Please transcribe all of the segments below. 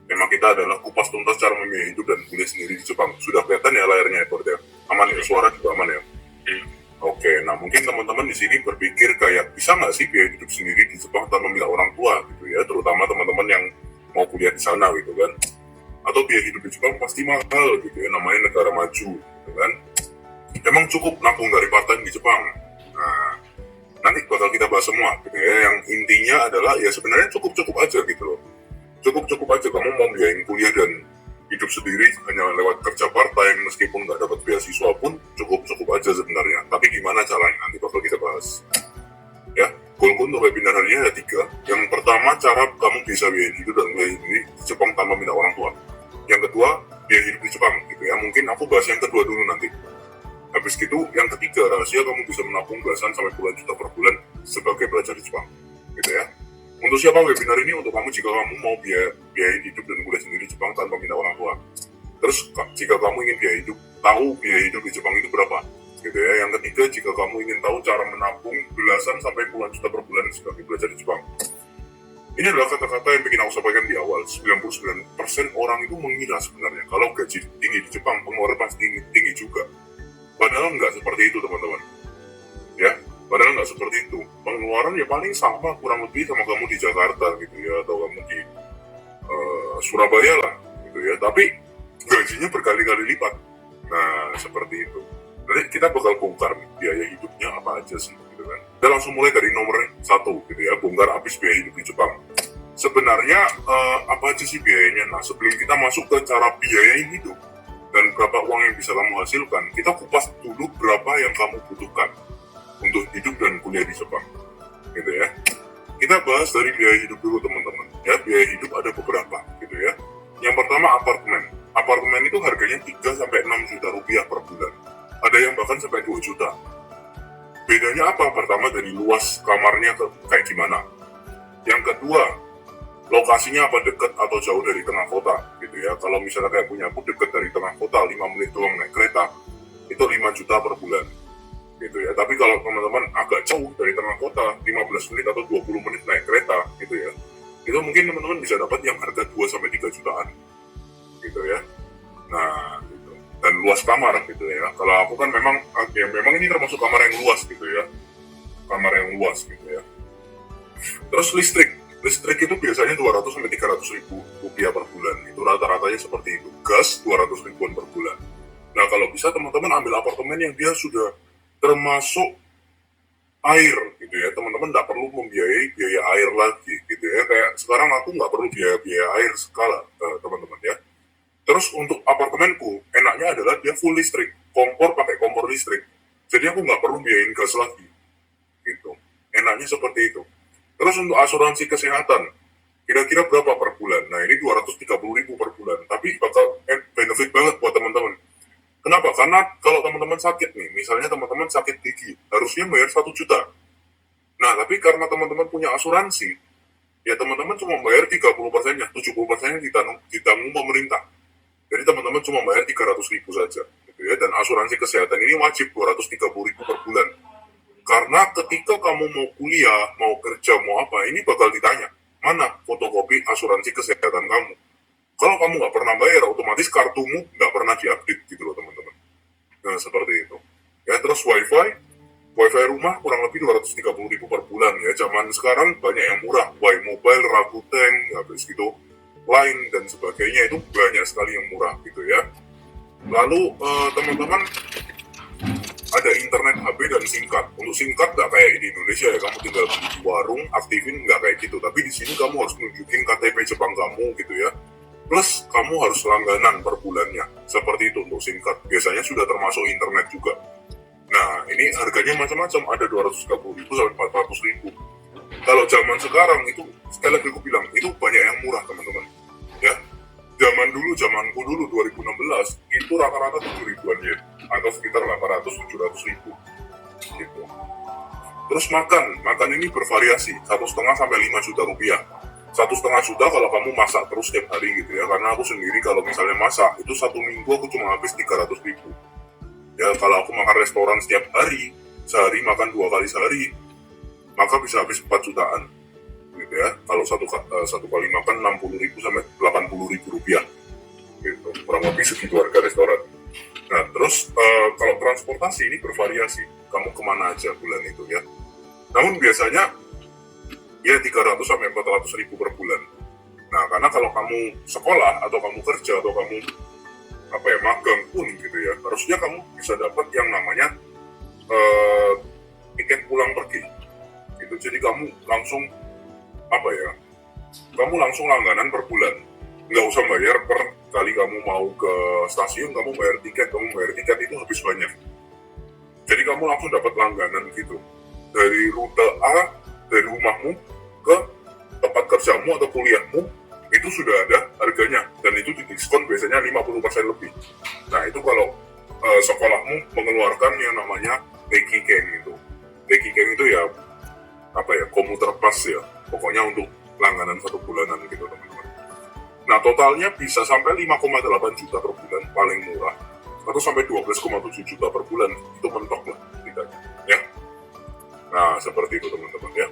Tema kita adalah kupas tuntas cara membiayai hidup dan kuliah sendiri di Jepang. Sudah kelihatan ya layarnya ya, ya? Aman ya, suara juga aman ya. Oke, nah mungkin teman-teman di sini berpikir kayak bisa nggak sih biaya hidup sendiri di Jepang tanpa minta orang tua gitu ya, terutama teman-teman yang mau kuliah di sana gitu kan. Atau biaya hidup di Jepang pasti mahal gitu ya, namanya negara maju gitu kan. Emang cukup nabung dari part-time di Jepang? Nah, nanti bakal kita bahas semua gitu ya. Yang intinya adalah ya sebenarnya cukup-cukup aja gitu loh. Cukup-cukup aja kamu mau biayain kuliah dan hidup sendiri hanya lewat kerja part-time meskipun nggak dapat beasiswa pun cukup-cukup aja sebenarnya. Tapi gimana caranya nanti bakal kita bahas. Ya, goalku untuk webinar hari ini ada 3. Yang pertama, cara kamu bisa biaya hidup dan kuliah sendiri di Jepang tanpa minta orang tua. Yang kedua, biaya hidup di Jepang gitu ya. Mungkin aku bahas yang kedua dulu nanti. Habis itu, yang ketiga, rahasia kamu bisa menabung belasan sampai puluhan juta per bulan sebagai pelajar di Jepang gitu ya. Untuk siapa webinar ini? Untuk kamu jika kamu mau biaya hidup dan kuliah sendiri di Jepang tanpa minta orang tua. Terus jika kamu ingin tahu biaya hidup di Jepang itu berapa gitu ya. Yang ketiga, jika kamu ingin tahu cara menabung belasan sampai puluhan juta per bulan sebagai pelajar di Jepang. Ini adalah kata-kata yang bikin aku sampaikan di awal. 99% orang itu mengira sebenarnya kalau gaji tinggi di Jepang, pengeluaran pasti tinggi juga. Padahal nggak seperti itu teman-teman. Ya, padahal nggak seperti itu. Pengeluaran ya paling sama kurang lebih sama kamu di Jakarta gitu ya, atau kamu di Surabaya lah gitu ya. Tapi gajinya berkali-kali lipat. Nah, seperti itu. Nanti kita bakal bongkar biaya hidupnya apa aja sih gitu kan. Kita langsung mulai dari nomor 1 gitu ya, bongkar habis biaya hidup di Jepang. Sebenarnya apa aja sih biayanya? Nah, sebelum kita masuk ke cara biaya hidup dan berapa uang yang bisa kamu hasilkan, kita kupas dulu berapa yang kamu butuhkan untuk hidup dan kuliah di Jepang gitu ya. Kita bahas dari biaya hidup dulu teman-teman ya. Biaya hidup ada beberapa gitu ya. Yang pertama, apartemen itu harganya 3 sampai 6 juta rupiah per bulan, ada yang bahkan sampai 2 juta. Bedanya apa? Pertama, dari luas kamarnya kayak gimana. Yang kedua, lokasinya apa dekat atau jauh dari tengah kota gitu ya. Kalau misalnya kayak punya aku dekat dari tengah kota, 5 menit doang naik kereta, itu 5 juta per bulan gitu ya. Tapi kalau teman-teman agak jauh dari tengah kota, 15 menit atau 20 menit naik kereta gitu ya, itu mungkin teman-teman bisa dapat yang harga 2 sampai 3 jutaan gitu ya. Nah, gitu. Dan luas kamar gitu ya. Kalau aku kan memang ini termasuk kamar yang luas gitu ya. Kamar yang luas gitu ya. Terus listrik itu biasanya 200 sampai 300 ribu rupiah per bulan. Itu rata-ratanya seperti itu. Gas 200 ribuan per bulan. Nah, kalau bisa teman-teman ambil apartemen yang dia sudah termasuk air gitu ya. Teman-teman nggak perlu membiayai biaya air lagi gitu ya. Kayak sekarang aku nggak perlu biaya air skala teman-teman ya. Terus untuk apartemenku enaknya adalah dia full listrik, pakai kompor listrik. Jadi aku nggak perlu biayain gas lagi gitu. Enaknya seperti itu. Terus untuk asuransi kesehatan, kira-kira berapa per bulan? Nah, ini 230 ribu per bulan. Tapi bakal benefit banget buat teman-teman. Kenapa? Karena kalau teman-teman sakit nih, misalnya teman-teman sakit gigi, harusnya bayar 1 juta. Nah, tapi karena teman-teman punya asuransi, ya teman-teman cuma bayar 30%-nya, 70%-nya ditanggung pemerintah. Jadi teman-teman cuma bayar 300 ribu saja. Gitu ya. Dan asuransi kesehatan ini wajib 230 ribu per bulan. Karena ketika kamu mau kuliah, mau kerja, mau apa, ini bakal ditanya, mana fotokopi asuransi kesehatan kamu. Kalau kamu nggak pernah bayar, otomatis kartumu nggak pernah diupdate gitu loh teman-teman. Nah, seperti itu. Ya, terus wifi rumah kurang lebih 230 ribu per bulan ya. Zaman sekarang banyak yang murah, Y-Mobile, Rakuten, habis gitu, Line dan sebagainya itu banyak sekali yang murah gitu ya. Lalu teman-teman, ada internet HP dan SIM card. Untuk SIM card nggak kayak di Indonesia ya, kamu tinggal beli di warung, aktifin, nggak kayak gitu. Tapi di sini kamu harus nunjukin KTP Jepang kamu gitu ya. Plus kamu harus langganan per bulannya. Seperti itu untuk SIM card. Biasanya sudah termasuk internet juga. Nah, ini harganya macam-macam. Ada 230 ribu sampai 400 ribu. Kalau zaman sekarang itu, sekali lagi aku bilang, itu banyak yang murah teman-teman. Ya, zamanku dulu 2016 itu rata-rata 7 ribuan yen atau sekitar 800-700 ribu gitu. Terus makan ini bervariasi 1,5 sampai 5 juta rupiah. 1,5 juta kalau kamu masak terus setiap hari gitu ya. Karena aku sendiri kalau misalnya masak itu 1 minggu aku cuma habis 300 ribu ya. Kalau aku makan restoran setiap hari, sehari makan 2 kali sehari, maka bisa habis 4 jutaan gitu ya. Kalau satu kali makan 60.000 sampai 80.000 rupiah gitu, kurang lebih segitu harga restoran. Nah terus kalau transportasi ini bervariasi, kamu kemana aja bulan itu ya. Namun biasanya ya 300 sampai 400 ribu per bulan. Nah karena kalau kamu sekolah atau kamu kerja atau kamu magang pun gitu ya, harusnya kamu bisa dapat yang namanya tiket pulang pergi gitu. Jadi kamu langsung kamu langsung langganan per bulan, nggak usah bayar per kali kamu mau ke stasiun, kamu bayar tiket itu habis banyak. Jadi kamu langsung dapat langganan gitu dari rute A, dari rumahmu ke tempat kerjamu atau kuliahmu, itu sudah ada harganya dan itu didiskon biasanya 50% lebih. Nah itu kalau sekolahmu mengeluarkan yang namanya Dekikeng itu. Dekikeng itu ya komuter pas ya, pokoknya untuk langganan 1 bulanan gitu teman-teman. Nah totalnya bisa sampai 5,8 juta per bulan paling murah, atau sampai 12,7 juta per bulan, itu mentok lah tidaknya ya. Nah seperti itu teman-teman ya.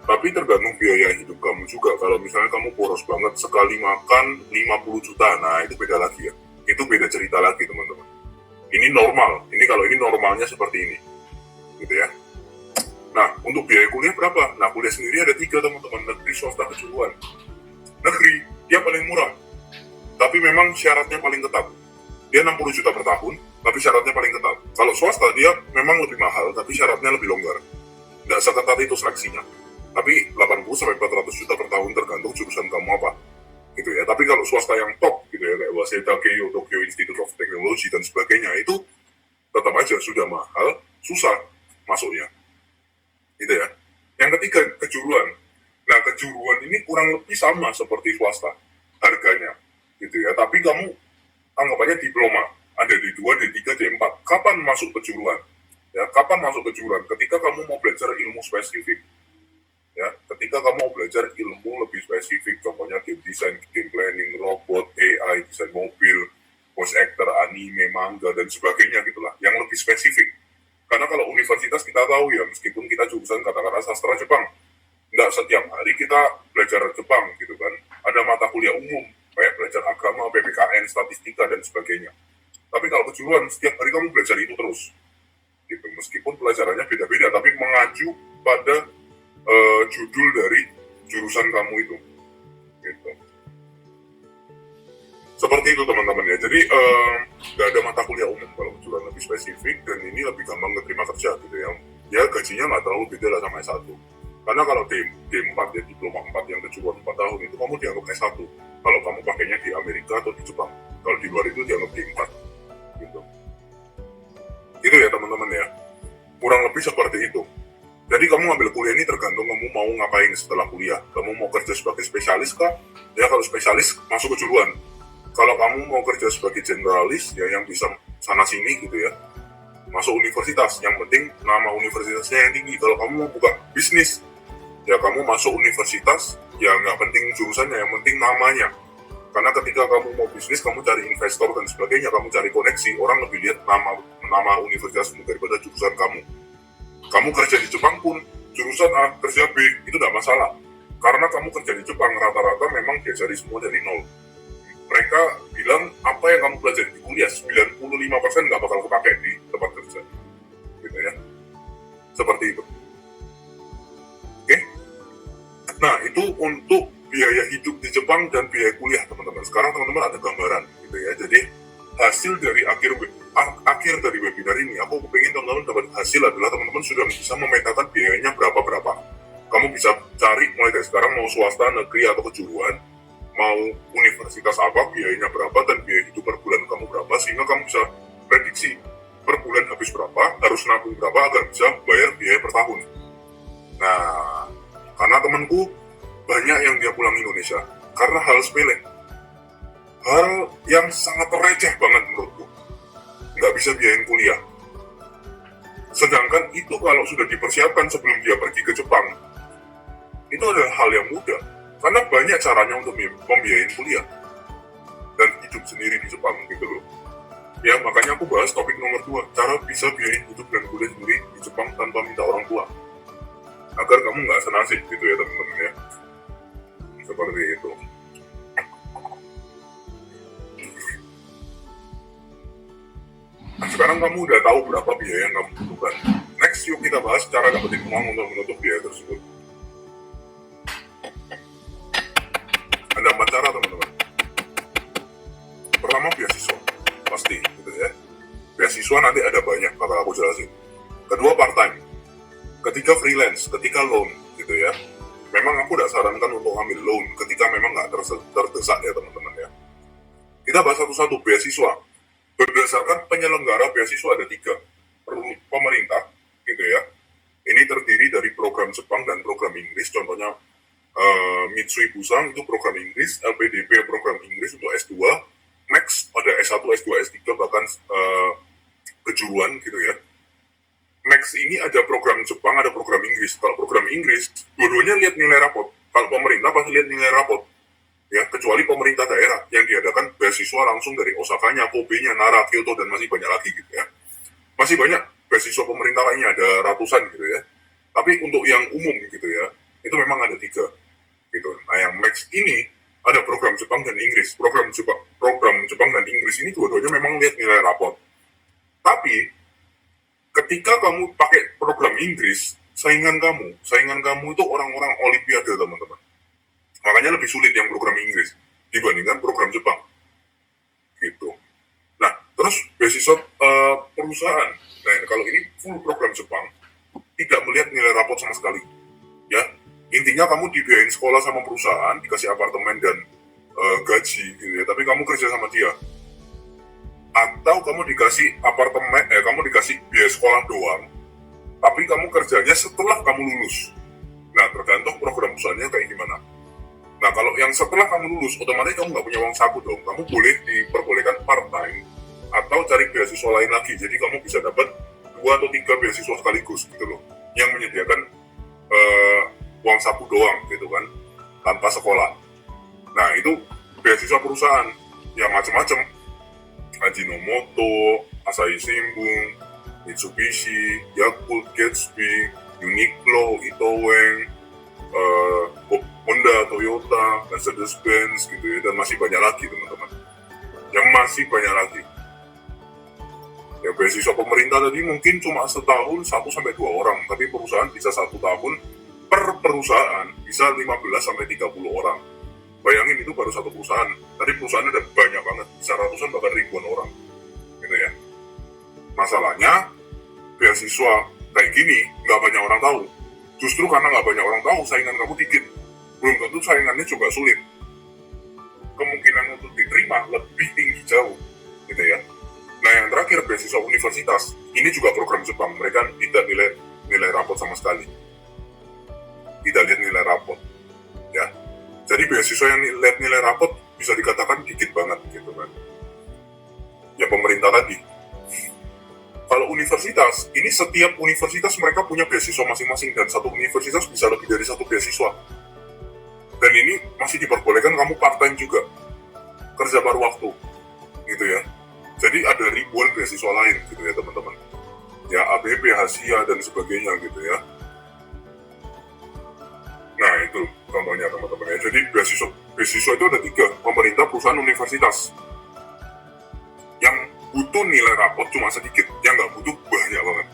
Tapi tergantung biaya hidup kamu juga. Kalau misalnya kamu boros banget, sekali makan 50 juta, nah itu beda lagi ya. Itu beda cerita lagi teman-teman. Ini normal, kalau ini normalnya seperti ini gitu ya. Nah untuk biaya kuliah berapa? Nah kuliah sendiri ada 3 teman-teman, negeri, swasta, kejuruan. Negeri dia paling murah, tapi memang syaratnya paling ketat. Dia 60 juta per tahun, tapi syaratnya paling ketat. Kalau swasta dia memang lebih mahal, tapi syaratnya lebih longgar. Nggak seketat itu seleksinya. Tapi 80 sampai 400 juta per tahun tergantung jurusan kamu apa. Gitu ya. Tapi kalau swasta yang top gitu ya, kayak Waseda, Keio, Tokyo Institute of Technology dan sebagainya, itu tetap aja sudah mahal, susah masuknya. Gitu ya. Yang ketiga, kejuruan. Nah, kejuruan ini kurang lebih sama seperti swasta harganya. Gitu ya. Tapi kamu anggapannya diploma. Ada D2, D3, D4. Kapan masuk kejuruan? Ya, kapan masuk kejuruan? Ketika kamu mau belajar ilmu spesifik. Ya, ketika kamu mau belajar ilmu lebih spesifik, contohnya game design, game planning, robot, AI, desain mobil, voice actor, anime, manga, dan sebagainya gitulah, yang lebih spesifik. Karena kalau universitas kita tahu ya, meskipun kita jurusan katakanlah sastra Jepang, nggak setiap hari kita belajar Jepang gitu kan. Ada mata kuliah umum, kayak belajar agama, PPKN, statistika, dan sebagainya. Tapi kalau kejuruan, setiap hari kamu belajar itu terus. Gitu. Meskipun pelajarannya beda-beda, tapi mengacu pada judul dari jurusan kamu itu. Gitu. Seperti itu teman-teman ya. Jadi nggak ada mata kuliah umum kalau kejuruan lebih spesifik, dan ini lebih gampang keterima kerja gitu ya. Ya gajinya nggak terlalu beda lah sama S1. Karena kalau D4 ya, diploma 4 yang kejuruan 4 tahun itu kamu dianggap S1. Kalau kamu pakainya di Amerika atau di Jepang. Kalau di luar itu dianggap D4. Gitu. Itu ya teman-teman ya. Kurang lebih seperti itu. Jadi kamu ambil kuliah ini tergantung kamu mau ngapain setelah kuliah. Kamu mau kerja sebagai spesialis kah? Ya kalau spesialis masuk kejuruan. Kalau kamu mau kerja sebagai generalis ya yang bisa sana sini gitu ya, masuk universitas. Yang penting nama universitasnya yang tinggi. Kalau kamu mau buka bisnis ya kamu masuk universitas ya nggak penting jurusannya, yang penting namanya. Karena ketika kamu mau bisnis, kamu cari investor dan sebagainya, kamu cari koneksi, orang lebih lihat nama universitasmu daripada jurusan kamu. Kamu kerja di Jepang pun, jurusan A, kerja B, itu tidak masalah. Karena kamu kerja di Jepang, rata-rata memang diajari semua dari nol. Mereka bilang, apa yang kamu pelajari di kuliah, 95% nggak bakal kepake di tempat kerja. Gitu ya. Seperti itu. Oke? Nah, itu untuk biaya hidup di Jepang dan biaya kuliah, teman-teman. Sekarang teman-teman ada gambaran, gitu ya. Jadi, hasil dari akhir dari webinar ini, aku pengen teman-teman dapat hasil adalah teman-teman sudah bisa memetakan biayanya berapa. Kamu bisa cari mulai dari sekarang mau swasta, negeri, atau kejuruan, mau universitas apa, biayanya berapa, dan biaya hidup per bulan kamu berapa, sehingga kamu bisa prediksi per bulan habis berapa, harus nabung berapa agar bisa bayar biaya per tahun. Nah, karena temanku banyak yang dia pulang Indonesia karena hal sepele, hal yang sangat receh banget menurutku, nggak bisa biayain kuliah. Sedangkan itu kalau sudah dipersiapkan sebelum dia pergi ke Jepang, itu adalah hal yang mudah, karena banyak caranya untuk membiayain kuliah dan hidup sendiri di Jepang gitu loh. Ya makanya aku bahas topik nomor 2, cara bisa biayain hidup dan kuliah sendiri di Jepang tanpa minta orang tua. agar kamu nggak senasib gitu ya teman-teman ya, seperti itu. Nah, sekarang kamu udah tahu berapa biaya yang kamu butuhkan. Next, yuk kita bahas cara dapetin uang untuk menutup biaya tersebut. Ada 4 cara teman-teman. Pertama, beasiswa, pasti gitu ya. Beasiswa nanti ada banyak, bakal aku jelasin. Kedua, part-time. Ketiga, freelance. Ketiga, loan gitu ya. Memang aku udah sarankan untuk ambil loan ketika memang nggak terdesak ya teman-teman ya. Kita bahas satu-satu. Beasiswa. Berdasarkan penyelenggara beasiswa ada 3. Pemerintah gitu ya. Ini terdiri dari program Jepang dan program Inggris. Contohnya Mitsui Busang itu program Inggris, LPDP program Inggris untuk S2, Max ada S1, S2, S3 bahkan kejuruan gitu ya. Max ini ada program Jepang, ada program Inggris. Kalau program Inggris, dua-duanya lihat nilai rapot. Kalau pemerintah pasti lihat nilai rapot. Ya, kecuali pemerintah daerah yang diadakan beasiswa langsung dari Osakanya, Kobe-nya, Nara, Kyoto, dan masih banyak lagi gitu ya. Masih banyak beasiswa pemerintah lainnya, ada ratusan gitu ya. Tapi untuk yang umum gitu ya, itu memang ada 3 gitu. Nah, yang Max ini ada program Jepang dan Inggris. Program Jepang dan Inggris ini dua-duanya memang lihat nilai rapot. Tapi ketika kamu pakai program Inggris, saingan kamu itu orang-orang Olimpiade teman-teman. Makanya lebih sulit yang program Inggris dibandingkan program Jepang. Gitu. Nah, terus beasiswa perusahaan. Nah, kalau ini full program Jepang, tidak melihat nilai rapot sama sekali. Ya, intinya kamu dibiayain sekolah sama perusahaan, dikasih apartemen dan gaji gitu ya, tapi kamu kerja sama dia. Atau kamu dikasih apartemen, kamu dikasih biaya sekolah doang, tapi kamu kerjanya setelah kamu lulus. Nah, tergantung program usahanya kayak gimana. Nah, kalau yang setelah kamu lulus, otomatis kamu nggak punya uang saku dong. Kamu boleh diperbolehkan part-time atau cari beasiswa lain lagi. Jadi kamu bisa dapat 2 atau 3 beasiswa sekaligus gitu loh, yang menyediakan uang saku doang gitu kan, tanpa sekolah. Nah, itu beasiswa perusahaan yang macam-macam. Ajinomoto, Asahi Shimbun, Mitsubishi, Yakult, Gatsby, Uniqlo, Itowen, Honda, Toyota, Mercedes-Benz gitu ya, dan masih banyak lagi teman-teman. Yang masih banyak lagi. Ya, beasiswa pemerintah tadi mungkin cuma setahun 1-2 orang, tapi perusahaan bisa 1 tahun per perusahaan bisa 15-30 orang. Bayangin itu baru satu perusahaan. Tadi perusahaan ada banyak banget, bisa ratusan bahkan ribuan orang. Gitu ya. Masalahnya, beasiswa kayak gini nggak banyak orang tahu. Justru karena nggak banyak orang tahu, saingan kamu dikit. Belum tentu saingannya juga sulit. Kemungkinan untuk diterima lebih tinggi jauh. Gitu ya. Nah, yang terakhir, beasiswa universitas. Ini juga program Jepang. Mereka tidak nilai rapot sama sekali. Tidak lihat nilai rapot. Ya. Jadi beasiswa yang lihat nilai rapot bisa dikatakan dikit banget gitu kan. Ya, pemerintah tadi. Kalau universitas, ini setiap universitas mereka punya beasiswa masing-masing, dan satu universitas bisa lebih dari 1 beasiswa. Dan ini masih diperbolehkan kamu part-time juga, kerja paruh waktu gitu ya. Jadi ada ribuan beasiswa lain gitu ya teman-teman. Ya, ABP, Hasia, dan sebagainya gitu ya. Nah, itu contohnya teman-teman ya. Jadi beasiswa itu ada 3, pemerintah, perusahaan, universitas. Yang butuh nilai rapot cuma sedikit, yang nggak butuh banyak banget.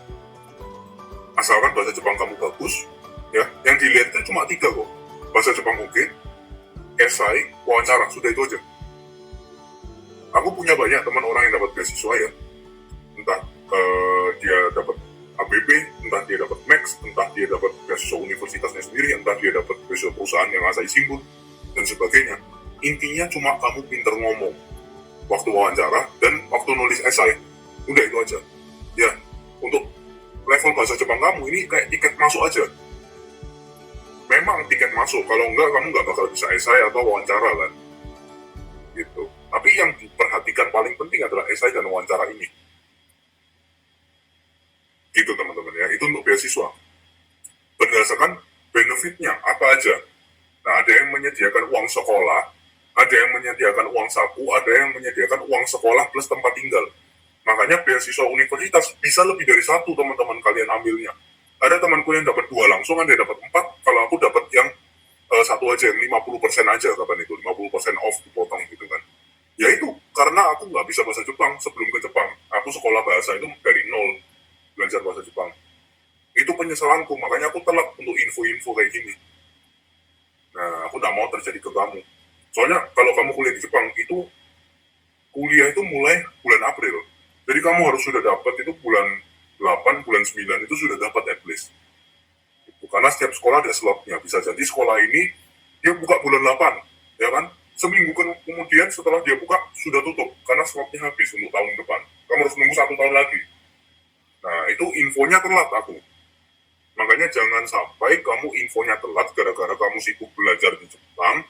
Asalkan bahasa Jepang kamu bagus, ya. Yang dilihat itu cuma 3 kok. Bahasa Jepang oke, esai, wawancara, sudah itu aja. Aku punya banyak teman orang yang dapat beasiswa ya. Entah dia dapat ABB, entah dia dapat Max, entah dia dapat beasiswa universitasnya sendiri, entah dia dapat beasiswa perusahaan yang Asahi Shimbun, dan sebagainya. Intinya cuma kamu pinter ngomong waktu wawancara dan waktu nulis esai. Udah itu aja. Ya, untuk level bahasa Jepang kamu ini kayak tiket masuk aja. Memang tiket masuk, kalau enggak kamu nggak bakal bisa esai atau wawancara kan. Gitu. Tapi yang diperhatikan paling penting adalah esai dan wawancara ini. Gitu teman-teman ya, itu untuk beasiswa. Berdasarkan benefitnya apa aja. Nah, ada yang menyediakan uang sekolah, ada yang menyediakan uang saku, ada yang menyediakan uang sekolah plus tempat tinggal. Makanya beasiswa universitas bisa lebih dari 1 teman-teman kalian ambilnya. Ada temanku yang dapat 2 langsung, ada yang dapat 4. Kalau aku dapat yang satu aja, yang 50% aja, kapan itu 50% off dipotong gitu kan. Ya itu karena aku nggak bisa bahasa Jepang. Sebelum ke Jepang aku sekolah bahasa itu dari nol, belajar bahasa Jepang. Itu penyesalanku, makanya aku telat untuk info-info kayak gini. Nah, aku nggak mau terjadi ke kamu. Soalnya kalau kamu kuliah di Jepang itu, kuliah itu mulai bulan April. Jadi kamu harus sudah dapat itu bulan 8, bulan 9 itu sudah dapat at least. Karena setiap sekolah ada slotnya. Bisa jadi sekolah ini dia buka bulan 8, ya kan? Seminggu kemudian setelah dia buka sudah tutup karena slotnya habis untuk tahun depan. Kamu harus nunggu 1 tahun lagi. Nah, itu infonya telat aku. Makanya jangan sampai kamu infonya telat gara-gara kamu sibuk belajar di Jepang,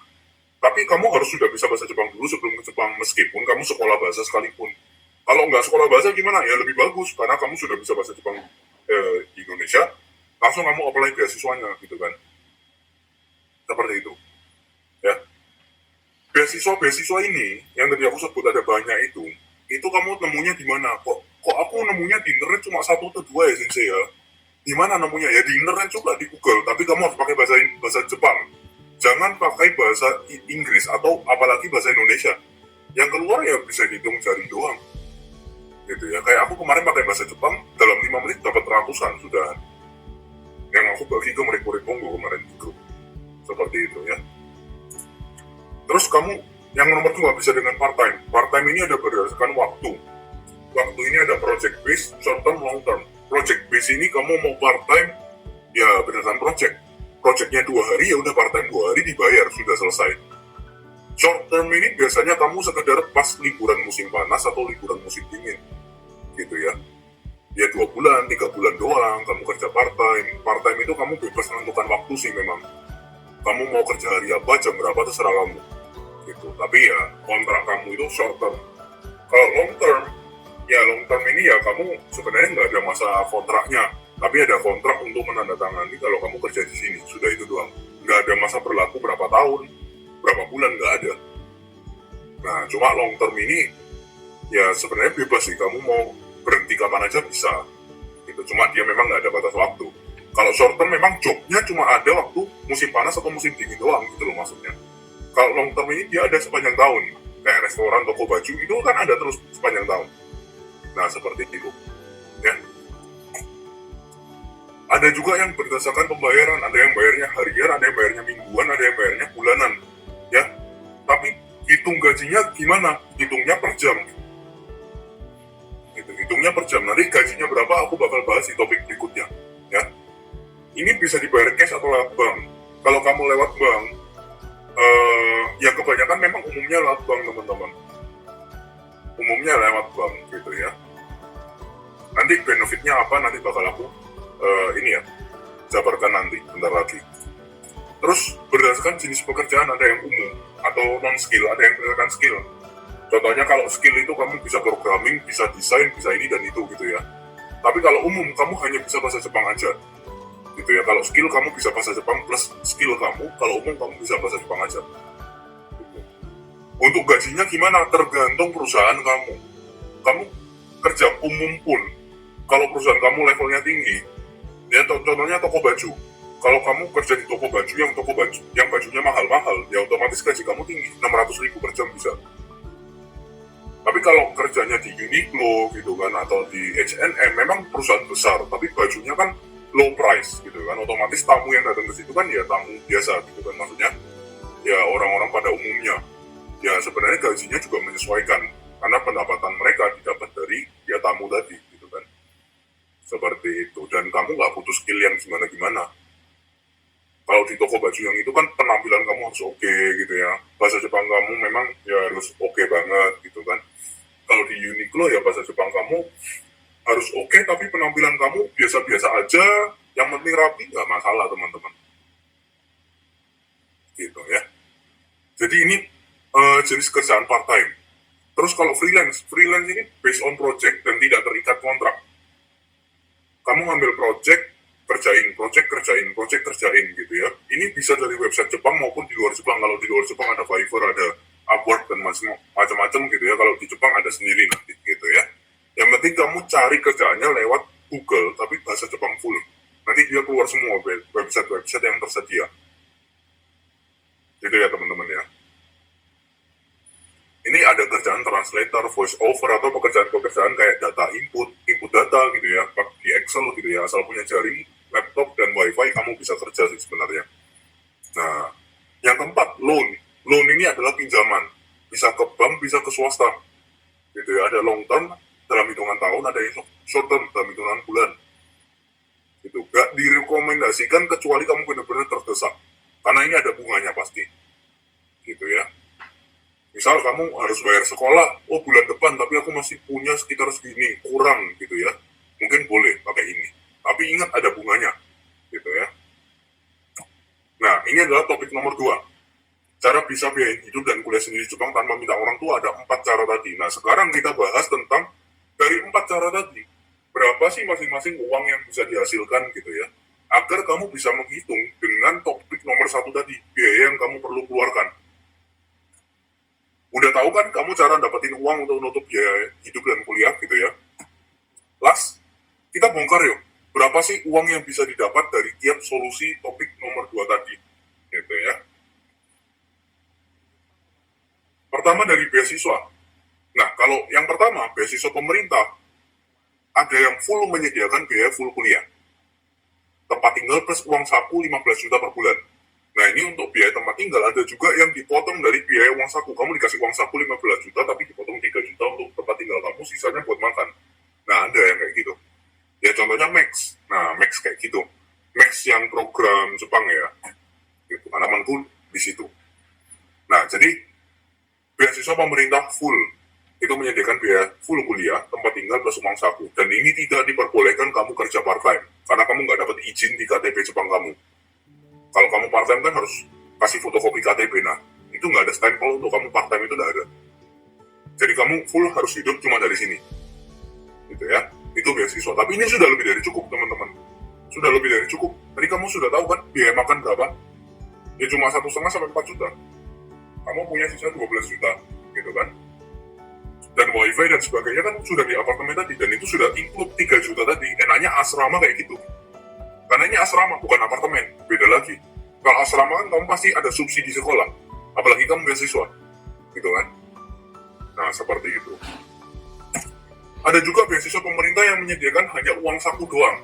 tapi kamu harus sudah bisa bahasa Jepang dulu sebelum ke Jepang, meskipun kamu sekolah bahasa sekalipun. Kalau nggak sekolah bahasa gimana? Ya lebih bagus, karena kamu sudah bisa bahasa Jepang di Indonesia, langsung kamu apply beasiswanya, gitu kan. Seperti itu. Ya. Beasiswa ini, yang tadi aku sebut ada banyak itu kamu nemunya di mana? Kok aku nemunya di internet cuma 1 atau 2 ya, Sensei ya? Di mana nemunya? Ya di internet juga, di Google, tapi kamu harus pakai bahasa Jepang. Jangan pakai bahasa Inggris atau apalagi bahasa Indonesia. Yang keluar ya bisa dihitung jari doang. Gitu ya. Kayak aku kemarin pakai bahasa Jepang, dalam 5 menit dapat ratusan sudah. Yang aku bagi ke murid-murid Kongo kemarin di grup. Seperti itu ya. Terus kamu yang nomor 2 bisa dengan part-time. Part-time ini ada berdasarkan waktu. Waktu ini ada project base, short term, long term. Project base ini kamu mau part-time, ya berdasarkan project. Projectnya 2 hari, ya udah part-time 2 hari dibayar, sudah selesai. Short term ini biasanya kamu sekedar pas liburan musim panas atau liburan musim dingin. Gitu ya. Ya 2 bulan, 3 bulan doang, kamu kerja part-time. Part-time itu kamu bebas menentukan waktu sih memang. Kamu mau kerja hari apa, jam berapa, terserah kamu. Gitu. Tapi ya kontrak kamu itu short term. Kalau long term, ya long term ini ya kamu sebenarnya nggak ada masa kontraknya, tapi ada kontrak untuk menandatangani kalau kamu kerja di sini, sudah itu doang. Nggak ada masa berlaku berapa tahun, berapa bulan, nggak ada. Nah, cuma long term ini ya sebenarnya bebas sih, kamu mau berhenti kapan aja bisa. Gitu. Cuma dia memang nggak ada batas waktu. Kalau short term memang jobnya cuma ada waktu musim panas atau musim dingin doang, gitu loh maksudnya. Kalau long term ini dia ada sepanjang tahun. Kayak restoran, toko baju itu kan ada terus sepanjang tahun. Nah, seperti itu. Ya. Ada juga yang berdasarkan pembayaran, ada yang bayarnya harian, ada yang bayarnya mingguan, ada yang bayarnya bulanan. Ya. Tapi hitung gajinya gimana? Hitungnya per jam. Hitungnya per jam. Nanti gajinya berapa aku bakal bahas di topik berikutnya. Ya. Ini bisa dibayar cash atau lewat bank. Kalau kamu lewat bank, ya kebanyakan memang umumnya lewat bank, teman-teman. Umumnya lewat bank gitu ya. Nanti benefitnya apa nanti bakal aku ini ya jabarkan nanti bentar lagi. Terus berdasarkan jenis pekerjaan ada yang umum atau non skill, ada yang berdasarkan skill. Contohnya kalau skill itu kamu bisa programming, bisa desain, bisa ini dan itu gitu ya. Tapi kalau umum kamu hanya bisa bahasa Jepang aja. Gitu ya. Kalau skill kamu bisa bahasa Jepang plus skill kamu, kalau umum kamu bisa bahasa Jepang aja. Gitu. Untuk gajinya gimana? Tergantung perusahaan kamu. Kamu kerja umum pun, kalau perusahaan kamu levelnya tinggi, ya contohnya toko baju. Kalau kamu kerja di toko baju yang bajunya mahal-mahal, ya otomatis gaji kamu tinggi, 600.000 per jam bisa. Tapi kalau kerjanya di Uniqlo gitu kan, atau di H&M, memang perusahaan besar, tapi bajunya kan low price gitu kan, otomatis tamu yang datang ke situ kan ya tamu biasa gitu kan, maksudnya ya orang-orang pada umumnya. Ya sebenarnya gajinya juga menyesuaikan, karena pendapatan mereka didapat dari ya tamu tadi gitu kan. Seperti itu, dan kamu nggak butuh skill yang gimana-gimana. Kalau di toko baju yang itu kan penampilan kamu harus oke gitu ya, bahasa Jepang kamu memang ya harus oke banget gitu kan. Kalau di Uniqlo ya bahasa Jepang kamu harus oke, tapi penampilan kamu biasa-biasa aja, yang penting rapi, nggak masalah teman-teman. Gitu ya. Jadi ini jenis kerjaan part-time. Terus kalau freelance ini based on project dan tidak terikat kontrak. Kamu ngambil project, kerjain gitu ya. Ini bisa dari website Jepang maupun di luar Jepang. Kalau di luar Jepang ada Fiverr, ada Upwork dan macam-macam gitu ya. Kalau di Jepang ada sendiri nanti gitu ya. Yang penting kamu cari kerjaannya lewat Google tapi bahasa Jepang full. Nanti semua website yang tersedia. Gitu ya teman-teman ya. Ini ada kerjaan translator, voice over, atau pekerjaan-pekerjaan kayak data input data gitu ya, di Excel gitu ya, asal punya jaring, laptop, dan wifi kamu bisa kerja sih sebenarnya. Nah, yang keempat, loan. Loan ini adalah pinjaman, bisa ke bank, bisa ke swasta gitu ya. Ada long term dalam hitungan tahun, ada yang short term dalam hitungan bulan. Itu gak direkomendasikan kecuali kamu benar-benar terdesak, karena ini ada bunganya pasti gitu ya. Misal kamu harus bayar sekolah, oh bulan depan tapi aku masih punya sekitar segini, kurang gitu ya, mungkin boleh pakai ini, tapi ingat ada bunganya gitu ya. Nah, ini adalah topik nomor 2, cara bisa biayain hidup dan kuliah sendiri di Jepang tanpa minta orang tua. Ada 4 cara tadi. Nah, sekarang kita bahas tentang dari 4 cara tadi, berapa sih masing-masing uang yang bisa dihasilkan gitu ya, agar kamu bisa menghitung dengan topik nomor 1 tadi, biaya yang kamu perlu keluarkan. Udah tahu kan kamu cara dapetin uang untuk nutup biaya hidup dan kuliah gitu ya. Last, kita bongkar yuk, berapa sih uang yang bisa didapat dari tiap solusi topik nomor 2 tadi gitu ya. Pertama dari beasiswa. Nah, kalau yang pertama beasiswa pemerintah, ada yang full menyediakan biaya full kuliah, tempat tinggal plus uang saku 15 juta per bulan. Nah, ini untuk biaya tempat tinggal. Ada juga yang dipotong dari biaya uang saku. Kamu dikasih uang saku 15 juta, tapi dipotong 3 juta untuk tempat tinggal kamu, sisanya buat makan. Nah, ada yang kayak gitu. Ya, contohnya Max. Nah, Max kayak gitu. Max yang program Jepang ya. Gitu. Temanku di situ. Nah, jadi beasiswa pemerintah full. Itu menyediakan biaya full kuliah, tempat tinggal plus uang saku. Dan ini tidak diperbolehkan kamu kerja part-time, karena kamu nggak dapat izin di KTP Jepang kamu. Kalau kamu part-time kan harus kasih fotokopi KTP, nah itu nggak ada stempel untuk kamu part-time, itu nggak ada. Jadi kamu full harus hidup cuma dari sini, gitu ya. Itu beasiswa. Tapi ini sudah lebih dari cukup teman-teman. Sudah lebih dari cukup. Tadi kamu sudah tahu kan biaya makan berapa? Ya cuma 1,5 sampai 4 juta. Kamu punya sisa 12 juta, gitu kan. Dan wifi dan sebagainya kan sudah di apartemen tadi, dan itu sudah include 3 juta tadi. Enaknya asrama kayak gitu. Karena ini asrama, bukan apartemen. Beda lagi. Kalau asrama kan kamu pasti ada subsidi sekolah. Apalagi kamu beasiswa. Gitu kan. Nah, seperti itu. Ada juga beasiswa pemerintah yang menyediakan hanya uang saku doang.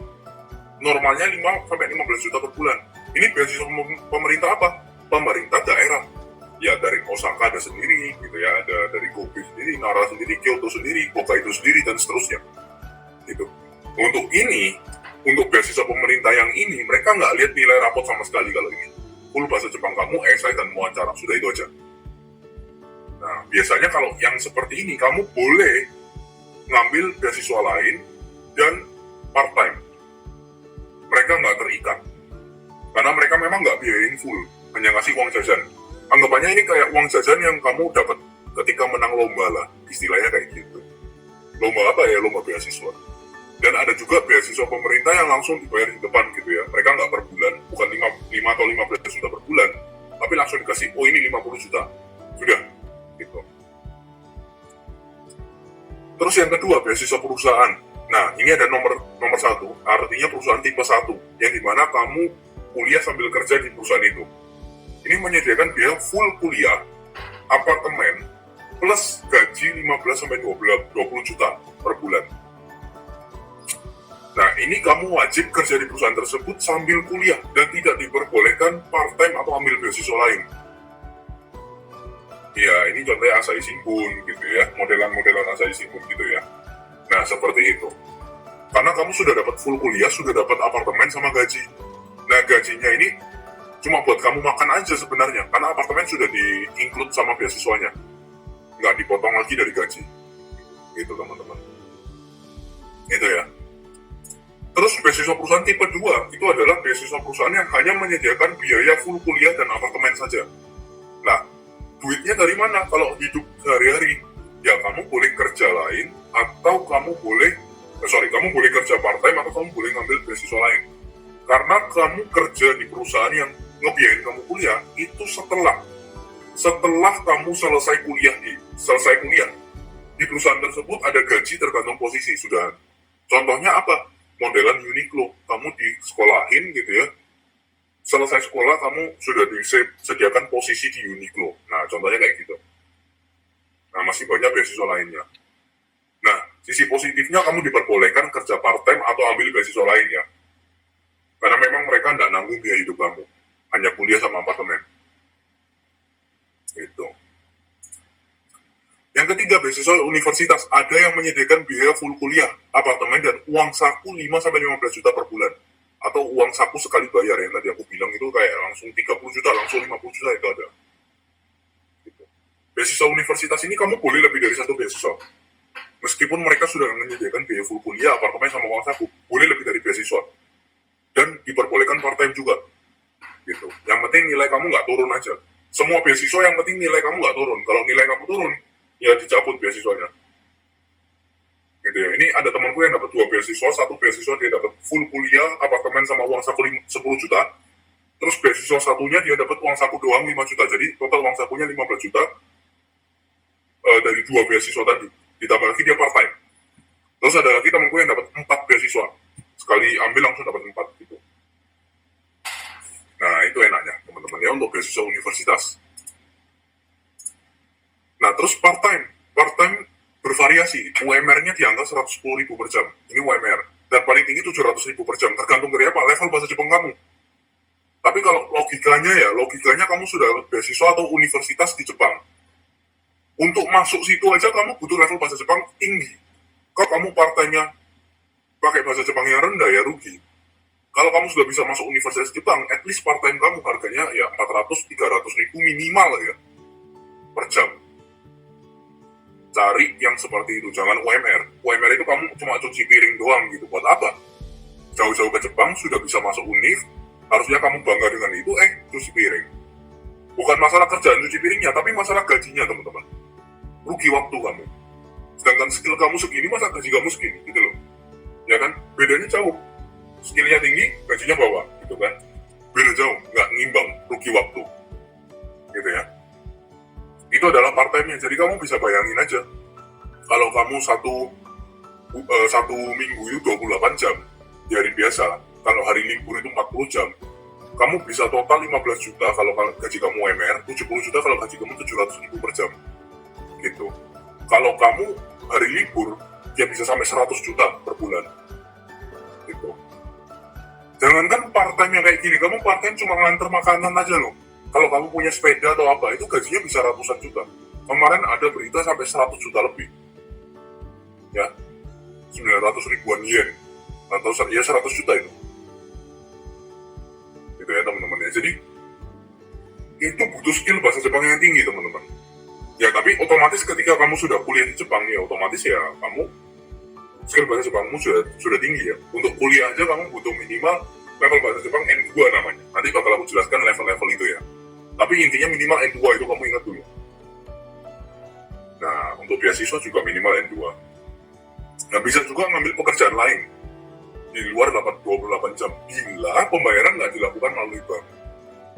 Normalnya 5-15 juta per bulan. Ini beasiswa pemerintah apa? Pemerintah daerah. Ya, dari Osaka ada sendiri, gitu ya. Ada dari Kobe sendiri, Nara sendiri, Kyoto sendiri, Hokkaido sendiri, dan seterusnya. Gitu. Untuk beasiswa pemerintah yang ini, mereka nggak lihat nilai rapot sama sekali kalau ini. Full bahasa Jepang kamu, esai, dan wawancara. Sudah itu aja. Nah, biasanya kalau yang seperti ini, kamu boleh ngambil beasiswa lain dan part-time. Mereka nggak terikat. Karena mereka memang nggak biayain full, hanya ngasih uang jajan. Anggapannya ini kayak uang jajan yang kamu dapat ketika menang lomba lah. Istilahnya kayak gitu. Lomba apa ya? Lomba beasiswa. Dan ada juga beasiswa pemerintah yang langsung dibayar di depan gitu ya. Mereka nggak per bulan, bukan 5 atau 15 juta per bulan, tapi langsung dikasih, oh ini 50 juta. Sudah, gitu. Terus yang kedua, beasiswa perusahaan. Nah, ini ada nomor 1, artinya perusahaan tipe 1, yang dimana kamu kuliah sambil kerja di perusahaan itu. Ini menyediakan biaya full kuliah, apartemen, plus gaji 15-20 juta per bulan. Nah, ini kamu wajib kerja di perusahaan tersebut sambil kuliah dan tidak diperbolehkan part-time atau ambil beasiswa lain. Ya, ini contohnya Asahi Shimbun gitu ya, modelan-modelan Asahi Shimbun gitu ya. Nah, seperti itu. Karena kamu sudah dapat full kuliah, sudah dapat apartemen sama gaji. Nah, gajinya ini cuma buat kamu makan aja sebenarnya, karena apartemen sudah di-include sama beasiswanya. Nggak dipotong lagi dari gaji. Gitu, teman-teman. Itu ya. Terus beasiswa perusahaan tipe 2, itu adalah beasiswa perusahaan yang hanya menyediakan biaya full kuliah dan apartemen saja. Nah, duitnya dari mana kalau hidup sehari-hari? Ya, kamu boleh kerja lain, atau kamu boleh kerja part-time, atau kamu boleh ngambil beasiswa lain. Karena kamu kerja di perusahaan yang ngebiayain kamu kuliah, itu setelah kamu selesai kuliah. Di perusahaan tersebut ada gaji tergantung posisi, sudah. Contohnya apa? modelan Uniqlo, kamu disekolahin gitu ya, selesai sekolah kamu sudah disediakan posisi di Uniqlo. Nah, contohnya kayak gitu. Nah, masih banyak beasiswa lainnya. Nah, sisi positifnya kamu diperbolehkan kerja part-time atau ambil beasiswa lainnya. Karena memang mereka tidak nanggung biaya hidup kamu. Hanya kuliah sama apartemen. Gitu. Yang ketiga, beasiswa universitas. Ada yang menyediakan biaya full kuliah, apartemen, dan uang saku 5-15 juta per bulan. Atau uang saku sekali bayar yang tadi aku bilang itu kayak langsung 30 juta, langsung 50 juta itu ada. Gitu. Beasiswa universitas ini kamu boleh lebih dari satu beasiswa. Meskipun mereka sudah menyediakan biaya full kuliah, apartemen, sama uang saku, boleh lebih dari beasiswa. Dan diperbolehkan part-time juga. Gitu. Yang penting nilai kamu nggak turun aja. Semua beasiswa yang penting nilai kamu nggak turun. Kalau nilai kamu turun, ya dicabut beasiswanya. Gitu ya. Ini ada temanku yang dapat 2 beasiswa, satu beasiswa dia dapat full kuliah, apartemen sama uang saku 10 juta. Terus beasiswa satunya dia dapat uang saku doang 5 juta. Jadi total uang sakunya 15 juta dari 2 beasiswa tadi. Ditambah lagi dia part time. Terus ada lagi temanku yang dapat 4 beasiswa. Sekali ambil langsung dapat 4 gitu. Nah, itu enaknya teman-teman ya untuk beasiswa universitas. Nah, terus part time. Part time bervariasi. UMR-nya di angka 110.000 per jam. Ini UMR. Dan paling tinggi 700.000 per jam. Tergantung dari apa, level bahasa Jepang kamu. Tapi kalau logikanya kamu sudah beasiswa atau universitas di Jepang. Untuk masuk situ aja kamu butuh level bahasa Jepang tinggi. Kalau kamu partainya pakai bahasa Jepang yang rendah ya rugi. Kalau kamu sudah bisa masuk universitas Jepang, at least part-time kamu harganya ya 400-300 ribu minimal ya per jam. Cari yang seperti itu, jangan UMR. UMR itu kamu cuma cuci piring doang gitu, buat apa? Jauh-jauh ke Jepang sudah bisa masuk univ, harusnya kamu bangga dengan itu, cuci piring. Bukan masalah kerjaan cuci piringnya, tapi masalah gajinya teman-teman. Rugi waktu kamu. Sedangkan skill kamu segini, masa gaji kamu segini gitu loh. Ya kan, bedanya jauh. Skillnya tinggi, gajinya bawah, gitu kan. Beda jauh, nggak ngimbang, rugi waktu. Gitu ya. Itu adalah part-time-nya, jadi kamu bisa bayangin aja. Kalau kamu satu minggu itu 28 jam, di hari biasa, kalau hari libur itu 40 jam, kamu bisa total 15 juta kalau gaji kamu UMR, 70 juta kalau gaji kamu 700.000 per jam. Gitu. Kalau kamu hari libur, ya bisa sampai 100 juta per bulan. Gitu. Jangankan part-time yang kayak gini, kamu part-time cuma nganter makanan aja loh. Kalau kamu punya sepeda atau apa, itu gajinya bisa ratusan juta. Kemarin ada berita sampai 100 juta lebih. Ya, 900 ribuan yen. Atau ya 100 juta itu. Gitu ya teman-teman ya. Jadi, itu butuh skill bahasa Jepang yang tinggi teman-teman. Ya tapi otomatis ketika kamu sudah kuliah di Jepang ya otomatis ya kamu skill bahasa Jepangmu sudah tinggi ya. Untuk kuliah aja kamu butuh minimal level bahasa Jepang N2 namanya. Nanti bakal aku jelaskan level-level itu ya. Tapi intinya minimal N2 itu kamu ingat dulu. Nah, untuk beasiswa juga minimal N2. Nah, bisa juga ngambil pekerjaan lain di luar 28 jam bila pembayaran nggak dilakukan melalui bank.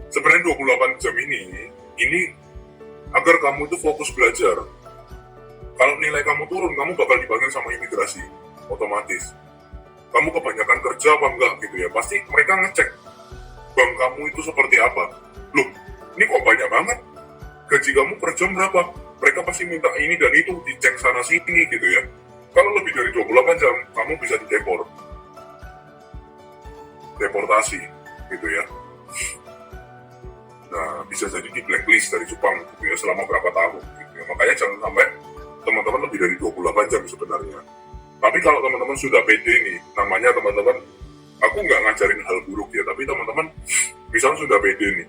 Sebenarnya 28 jam ini agar kamu itu fokus belajar. Kalau nilai kamu turun, kamu bakal dipanggil sama imigrasi, otomatis. Kamu kebanyakan kerja apa enggak gitu ya, pasti mereka ngecek bank kamu itu seperti apa. Loh, ini kok banyak banget, gaji kamu per jam berapa? Mereka pasti minta ini dan itu, dicek sana sini gitu ya. Kalau lebih dari 28 jam, kamu bisa deportasi gitu ya. Nah, bisa jadi di blacklist dari Jepang gitu ya, selama berapa tahun gitu ya. Makanya jangan sampai teman-teman lebih dari 28 jam sebenarnya. Tapi kalau teman-teman sudah pede nih, namanya teman-teman, aku nggak ngajarin hal buruk ya, tapi teman-teman misalnya sudah pede nih,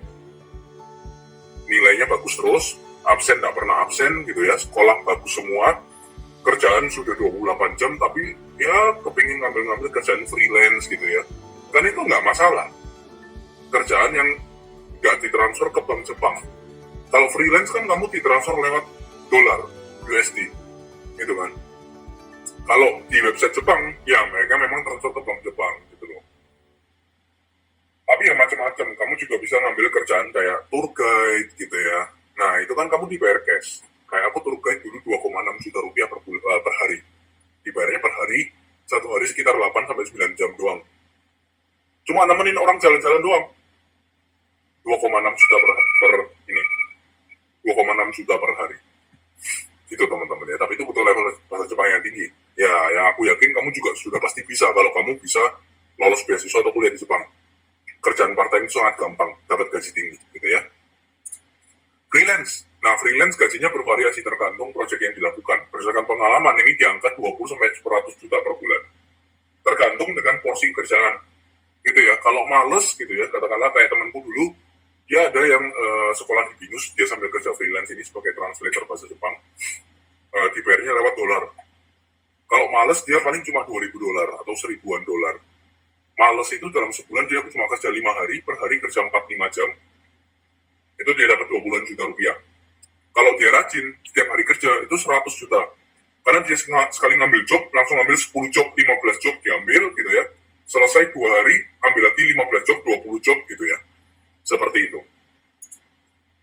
nilainya bagus terus, absen nggak pernah absen gitu ya, sekolah bagus semua, kerjaan sudah 28 jam, tapi ya kepingin ngambil kerjaan freelance gitu ya, kan itu nggak masalah. Kerjaan yang nggak ditransfer ke bank Jepang. Kalau freelance kan kamu ditransfer lewat dolar, USD, gitu kan. Kalau di website Jepang, ya mereka memang transfer ke bank Jepang, gitu loh. Tapi ya macam-macam, kamu juga bisa ngambil kerjaan kayak tour guide, gitu ya. Nah, itu kan kamu dibayar cash. Kayak aku tour guide dulu 2,6 juta rupiah per hari. Dibayarnya per hari, 1 satu hari sekitar 8 sampai 9 jam doang. Cuma nemenin orang jalan-jalan doang. 2,6 juta per ini. 2,6 juta per hari. Itu teman-teman ya. Tapi itu butuh level bahasa Jepang yang tinggi. Ya, yang aku yakin kamu juga sudah pasti bisa kalau kamu bisa lolos beasiswa atau kuliah di Jepang. Kerjaan part-time itu sangat gampang, dapat gaji tinggi, gitu ya. Freelance. Nah, freelance gajinya bervariasi tergantung proyek yang dilakukan. Berdasarkan pengalaman, ini diangkat 20-100 juta per bulan. Tergantung dengan porsi kerjaan. Gitu ya. Kalau males, gitu ya, katakanlah kayak temanku dulu, dia ada yang sekolah di BINUS, dia sambil kerja freelance ini sebagai translator bahasa Jepang. Dibayarnya lewat dolar. Kalau males, dia paling cuma $2.000 atau $1.000. Males itu dalam sebulan dia cuma kerja 5 hari, per hari kerja 4-5 jam. Itu dia dapat 2 bulan juta rupiah. Kalau dia rajin, setiap hari kerja itu 100 juta. Karena dia sekali ngambil job, langsung ambil 10 job, 15 job diambil gitu ya. Selesai 2 hari, ambil lagi 15 job, 20 job gitu ya. Seperti itu.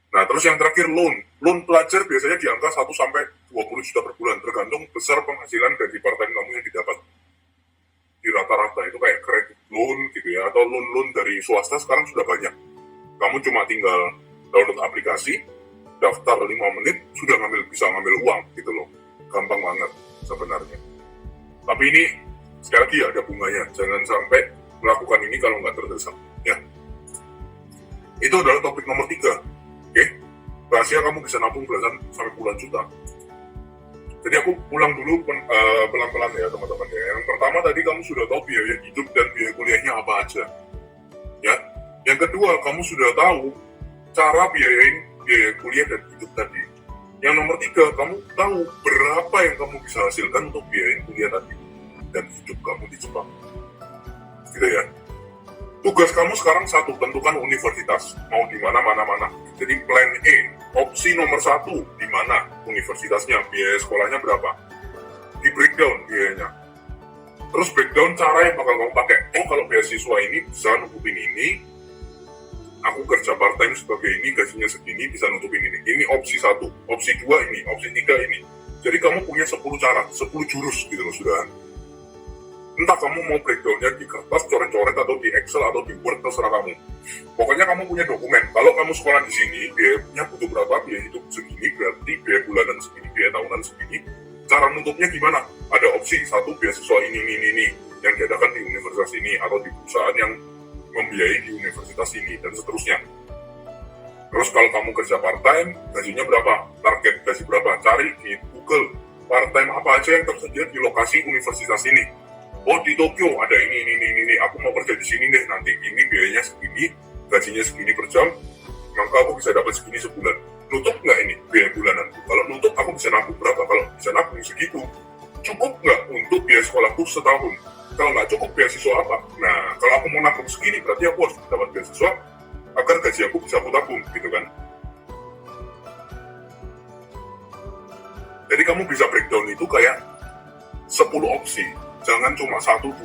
Nah, terus yang terakhir loan. Loan pelajar biasanya di angka 1-20 juta per bulan, tergantung besar penghasilan gaji part-time kamu yang didapat. Di rata-rata itu kayak credit loan gitu ya, atau loan-loan dari swasta sekarang sudah banyak. Kamu cuma tinggal download aplikasi, daftar 5 menit, sudah bisa ngambil uang gitu loh. Gampang banget sebenarnya. Tapi ini, sekali lagi ada bunganya. Jangan sampai melakukan ini kalau nggak terdesak. Ya. Itu adalah topik nomor 3. Oke? Rahasia kamu bisa nabung belasan sampai puluhan juta. Jadi aku pulang dulu pelan-pelan ya teman-teman ya. Yang pertama tadi kamu sudah tahu biaya hidup dan biaya kuliahnya apa aja. Ya. Yang kedua, kamu sudah tahu cara biayain biaya kuliah dan hidup tadi. Yang nomor 3, kamu tahu berapa yang kamu bisa hasilkan untuk biayain kuliah tadi dan hidup kamu di Jepang. Gitu ya. Tugas kamu sekarang satu, tentukan universitas. Mau di mana. Jadi plan E, opsi nomor 1, di mana universitasnya, biaya sekolahnya berapa. Di breakdown biayanya. Terus breakdown cara yang bakal kamu pakai. Oh, kalau beasiswa ini bisa nutupin ini, aku kerja part-time sebagai ini, gajinya segini, bisa nutupin ini. Ini opsi 1, opsi 2 ini, opsi 3 ini. Jadi kamu punya 10 cara, 10 jurus gitu loh sudah. Entah kamu mau breakdownnya di kertas, coret-coret, atau di Excel, atau di Word, terserah kamu. Pokoknya kamu punya dokumen. Kalau kamu sekolah di sini, biayanya butuh berapa, biaya hidup segini, berarti biaya bulanan segini, biaya tahunan segini. Cara nutupnya gimana? Ada opsi 1, beasiswa ini, yang diadakan di universitas ini, atau di perusahaan yang membiayai di universitas ini, dan seterusnya. Terus kalau kamu kerja part-time, gajinya berapa? Target gaji berapa? Cari di Google, part-time apa aja yang tersedia di lokasi universitas ini. Oh, di Tokyo ada ini, aku mau kerja di sini deh nanti. Ini biayanya segini, gajinya segini per jam, maka aku bisa dapat segini sebulan. Nutup nggak ini biaya bulanan? Kalau nutup, aku bisa nabung berapa? Kalau bisa nabung segitu, cukup nggak untuk biaya sekolahku setahun? Kalau nggak cukup, beasiswa apa? Nah, kalau aku mau nabung segini, berarti aku harus dapat beasiswa agar gaji aku bisa aku tabung, gitu kan? Jadi kamu bisa breakdown itu kayak 10 opsi. Jangan cuma 1-2.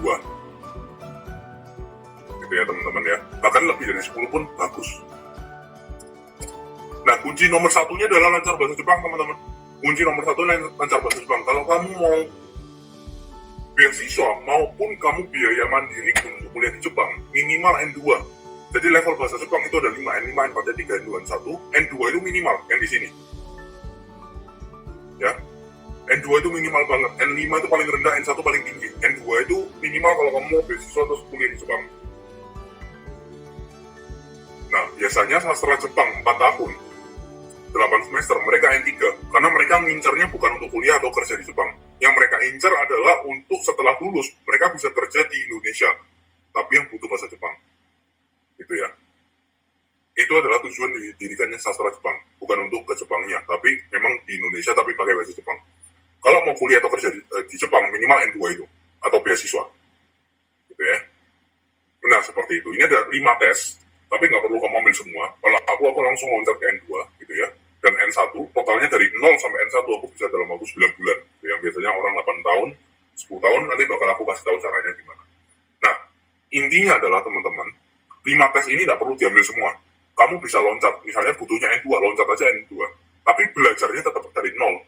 Gitu ya teman-teman ya. Bahkan lebih dari 10 pun bagus. Nah, kunci nomor 1-nya adalah lancar bahasa Jepang, teman-teman. Kunci nomor 1 lancar bahasa Jepang. Kalau kamu mau beasiswa maupun kamu biaya mandiri untuk kuliah di Jepang, minimal N2. Jadi level bahasa Jepang itu ada 5, N5, N4, N3, N2, N1. N2 itu minimal, yang di sini. Ya. N2 itu minimal banget, N5 itu paling rendah, N1 paling tinggi. N2 itu minimal kalau kamu mau beasiswa atau kuliah di Jepang. Nah, biasanya sastra Jepang 4 tahun, 8 semester, mereka N3. Karena mereka ngincernya bukan untuk kuliah atau kerja di Jepang. Yang mereka incer adalah untuk setelah lulus, mereka bisa kerja di Indonesia. Tapi yang butuh bahasa Jepang. Gitu ya. Itu adalah tujuan didirikannya sastra Jepang. Bukan untuk ke Jepangnya, tapi memang di Indonesia tapi pakai bahasa Jepang. Kalau mau kuliah atau kerja di Jepang, minimal N2 itu. Atau beasiswa. Gitu ya. Nah, seperti itu. Ini ada 5 tes. Tapi nggak perlu kamu ambil semua. Kalau aku langsung loncat ke N2. Gitu ya. Dan N1, totalnya dari 0 sampai N1 aku bisa dalam waktu 9 bulan. Yang biasanya orang 8 tahun, 10 tahun, nanti bakal aku kasih tahu caranya gimana. Nah, intinya adalah teman-teman, 5 tes ini nggak perlu diambil semua. Kamu bisa loncat. Misalnya butuhnya N2, loncat aja N2. Tapi belajarnya tetap dari 0.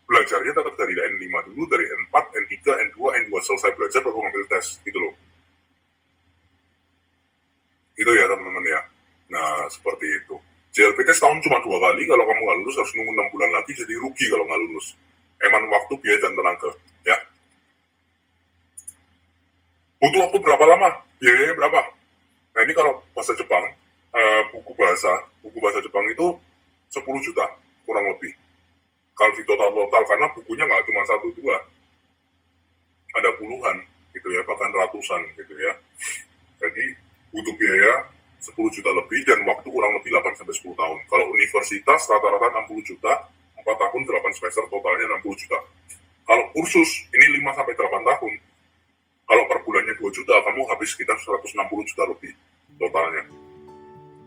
belajarnya tetap dari N5 dulu, dari N4, N3, N2, N2 selesai belajar baru ngambil tes gitu loh. Itu ya teman-teman ya. Nah seperti itu. JLPT setahun cuma 2 kali, kalau kamu nggak lulus harus nunggu 6 bulan lagi, jadi rugi kalau nggak lulus. Emang waktu, biaya, dan tenaga ya. Butuh waktu berapa lama? Biayanya berapa? Nah ini kalau bahasa Jepang, buku bahasa Jepang itu 10 juta kurang lebih. Kalau di total karena bukunya nggak cuma 1 2, ada puluhan gitu ya, bahkan ratusan gitu ya. Jadi butuh biaya 10 juta lebih dan waktu kurang lebih 8-10 tahun. Kalau universitas rata-rata 60 juta, 4 tahun 8 semester, totalnya 60 juta. Kalau kursus ini 5-8 tahun, kalau per bulannya 2 juta, kamu habis sekitar 160 juta lebih totalnya.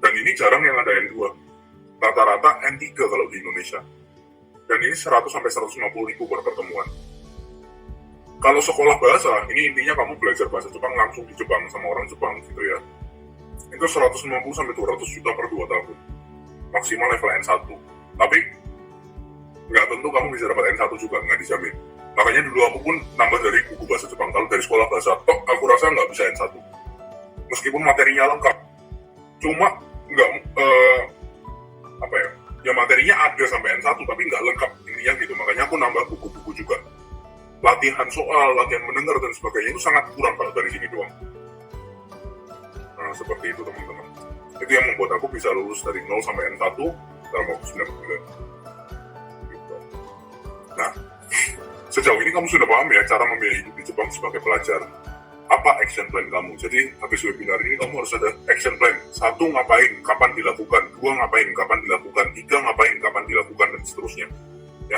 Dan ini jarang yang ada N2. Rata-rata N3 kalau di Indonesia. Dan ini 100-150 ribu per pertemuan. Kalau sekolah bahasa, ini intinya kamu belajar bahasa Jepang langsung di Jepang sama orang Jepang gitu ya. Itu 150-200 juta per 2 tahun. Maksimal level N1. Tapi nggak tentu kamu bisa dapat N1 juga, nggak dijamin. Makanya dulu aku pun nambah dari buku bahasa Jepang. Kalau dari sekolah bahasa, aku rasa nggak bisa N1. Meskipun materinya lengkap. Cuma nggak, ya materinya ada sampai N1, tapi nggak lengkap intinya gitu. Makanya aku nambah buku-buku juga. Latihan soal, latihan mendengar, dan sebagainya itu sangat kurang kalau dari sini doang. Nah, seperti itu teman-teman. Itu yang membuat aku bisa lulus dari 0 sampai N1 dalam waktu 9 bulan. Gitu. Nah, sejauh ini kamu sudah paham ya cara memilih hidup di Jepang sebagai pelajar. Apa action plan kamu? Jadi habis webinar ini kamu harus ada action plan. 1, ngapain, kapan dilakukan. 2, ngapain, kapan dilakukan. 3, ngapain, kapan dilakukan, dan seterusnya. Ya.